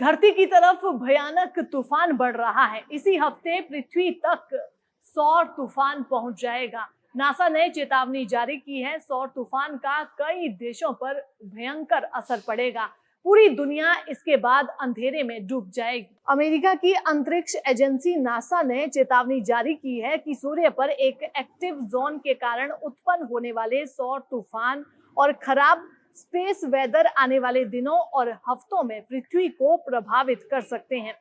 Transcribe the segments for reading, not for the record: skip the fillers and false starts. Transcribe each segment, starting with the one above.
धरती की तरफ भयानक तूफान बढ़ रहा है। इसी हफ्ते पृथ्वी तक सौर तूफान पहुंच जाएगा। नासा ने चेतावनी जारी की है। सौर तूफान का कई देशों पर भयंकर असर पड़ेगा। पूरी दुनिया इसके बाद अंधेरे में डूब जाएगी। अमेरिका की अंतरिक्ष एजेंसी नासा ने चेतावनी जारी की है कि सूर्य पर एक एक्टिव जोन के कारण उत्पन्न होने वाले सौर तूफान और खराब स्पेस वेदर आने वाले दिनों और हफ्तों में पृथ्वी को प्रभावित कर सकते हैं।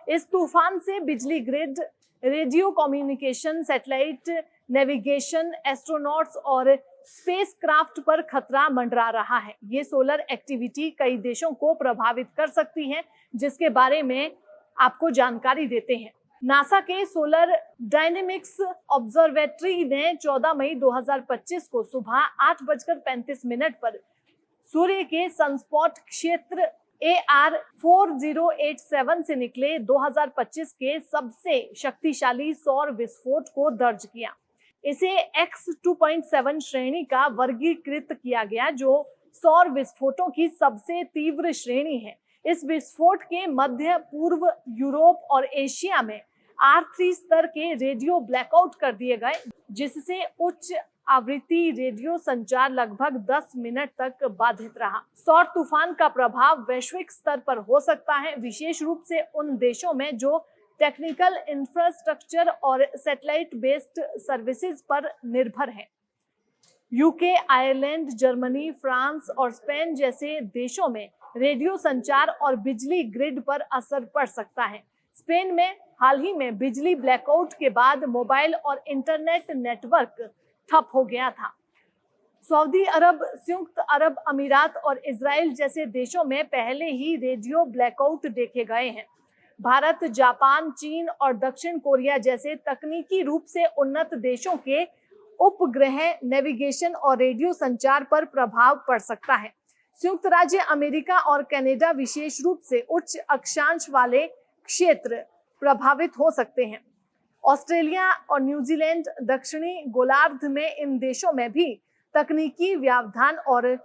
इस तूफान से बिजली grid, radio communication, satellite navigation, astronauts और स्पेसक्राफ्ट पर खतरा मंडरा रहा है। ये सोलर एक्टिविटी कई देशों को प्रभावित कर सकती है, जिसके बारे में आपको जानकारी देते हैं। नासा के सोलर डायनेमिक्स ऑब्जर्वेटरी ने 14 मई 2025 को सुबह 8:35 पर सूर्य के सनस्पॉट क्षेत्र AR4087 से निकले 2025 के सबसे शक्तिशाली सौर विस्फोट को दर्ज किया। इसे X 2.7 श्रेणी का वर्गीकृत किया गया, जो सौर विस्फोटों की सबसे तीव्र श्रेणी है। इस विस्फोट के मध्य पूर्व यूरोप और एशिया में R3 स्तर के रेडियो ब्लैकआउट कर दिए गए, जिससे उच्च आवृत्ति रेडियो संचार लगभग 10 मिनट तक बाधित रहा। सौर तूफान का प्रभाव वैश्विक स्तर पर हो सकता है, विशेष रूप से उन देशों में जो टेक्निकल इंफ्रास्ट्रक्चर और सैटेलाइट बेस्ड सर्विसेज पर निर्भर है। यूके, आयरलैंड, जर्मनी, फ्रांस और स्पेन जैसे देशों में रेडियो संचार और बिजली ग्रिड पर असर पड़ सकता है। स्पेन में हाल ही में बिजली ब्लैकआउट के बाद मोबाइल और इंटरनेट नेटवर्क ठप हो गया था। सऊदी अरब, संयुक्त अरब अमीरात और इजराइल जैसे देशों में पहले ही रेडियो ब्लैकआउट देखे गए हैं। भारत, जापान, चीन और दक्षिण कोरिया जैसे तकनीकी रूप से उन्नत देशों के उपग्रह नेविगेशन और रेडियो संचार पर प्रभाव पड़ सकता है। संयुक्त राज्य अमेरिका और कनाडा विशेष रूप से उच्च अक्षांश वाले क्षेत्र प्रभावित हो सकते हैं। ऑस्ट्रेलिया और न्यूजीलैंड दक्षिणी गोलार्ध में इन देशों में भी तकनीकी व्यवधान और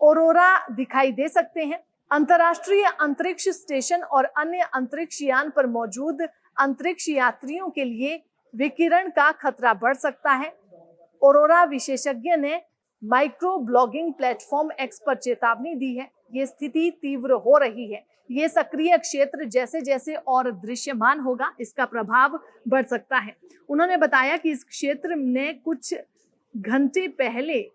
ऑरोरा दिखाई दे सकते हैं। अंतर्राष्ट्रीय अंतरिक्ष स्टेशन और अन्य अंतरिक्ष यान पर मौजूद अंतरिक्ष यात्रियों के लिए विकिरण का खतरा बढ़ सकता है। ऑरोरा विशेषज्ञ ने माइक्रो ब्लॉगिंग प्लेटफॉर्म एक्स पर चेतावनी दी है। ये स्थिति तीव्र हो रही है। ये सक्रिय क्षेत्र जैसे जैसे और दृश्यमान होगा, इसका प्रभाव बढ़ सकता है। उन्होंने बताया कि इस क्षेत्र ने कुछ घंटे पहले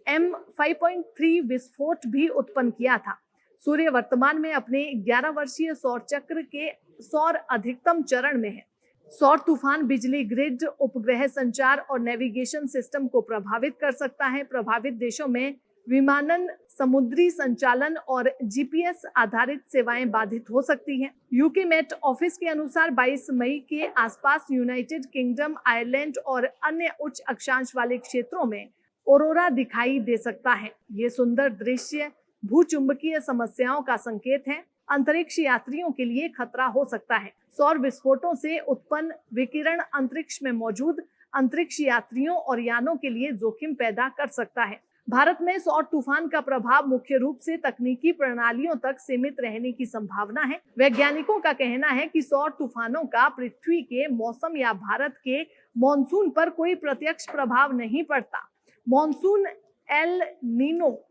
M5.3 विस्फोट भी उत्पन्न किया था। सूर्य वर्तमान में अपने 11 वर्षीय सौर चक्र के सौर अधिकतम चरण में है। सौर तूफान बिजली ग्रिड, उपग्रह संचार और नेविगेशन सिस्टम को प्रभावित कर सकता है। प्रभावित देशों में विमानन, समुद्री संचालन और GPS आधारित सेवाएं बाधित हो सकती हैं। यूके मेट ऑफिस के अनुसार 22 मई के आसपास यूनाइटेड किंगडम, आयरलैंड और अन्य उच्च अक्षांश वाले क्षेत्रों में ऑरोरा दिखाई दे सकता है। ये सुंदर दृश्य भूचुंबकीय समस्याओं का संकेत है। अंतरिक्ष यात्रियों के लिए खतरा हो सकता है। सौर विस्फोटों से उत्पन्न विकिरण अंतरिक्ष में मौजूद अंतरिक्ष यात्रियों और यानों के लिए जोखिम पैदा कर सकता है। भारत में सौर तूफान का प्रभाव मुख्य रूप से तकनीकी प्रणालियों तक सीमित रहने की संभावना है। वैज्ञानिकों का कहना है कि सौर तूफानों का पृथ्वी के मौसम या भारत के मॉनसून पर कोई प्रत्यक्ष प्रभाव नहीं पड़ता। मॉनसून एल नीनो,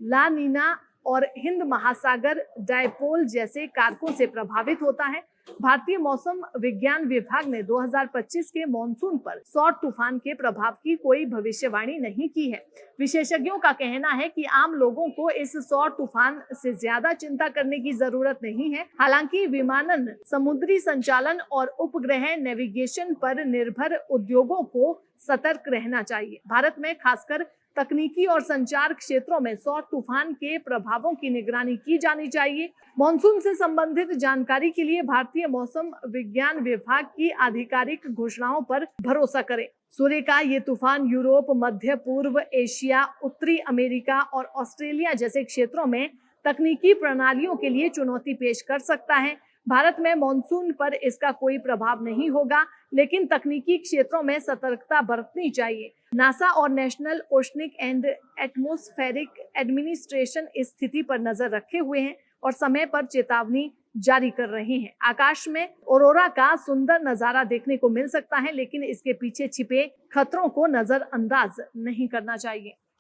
ला नीना और हिंद महासागर डायपोल जैसे कारकों से प्रभावित होता है। भारतीय मौसम विज्ञान विभाग ने 2025 के मॉनसून पर सौर तूफान के प्रभाव की कोई भविष्यवाणी नहीं की है। विशेषज्ञों का कहना है कि आम लोगों को इस सौर तूफान से ज्यादा चिंता करने की जरूरत नहीं है। हालांकि विमानन, समुद्री संचालन और उपग्रह नेविगेशन पर निर्भर उद्योगों को सतर्क रहना चाहिए। भारत में खासकर तकनीकी और संचार क्षेत्रों में सौर तूफान के प्रभावों की निगरानी की जानी चाहिए। मॉनसून से संबंधित जानकारी के लिए भारतीय मौसम विज्ञान विभाग की आधिकारिक घोषणाओं पर भरोसा करें। सूर्य का ये तूफान यूरोप, मध्य पूर्व एशिया, उत्तरी अमेरिका और ऑस्ट्रेलिया जैसे क्षेत्रों में तकनीकी प्रणालियों के लिए चुनौती पेश कर सकता है। भारत में मॉनसून पर इसका कोई प्रभाव नहीं होगा, लेकिन तकनीकी क्षेत्रों में सतर्कता बरतनी चाहिए। नासा और national oceanic and atmospheric administration इस स्थिति पर नजर रखे हुए हैं और समय पर चेतावनी जारी कर रहे हैं। आकाश में ऑरोरा का सुंदर नजारा देखने को मिल सकता है, लेकिन इसके पीछे छिपे खतरों को नजरअंदाज नहीं करना चाहिए।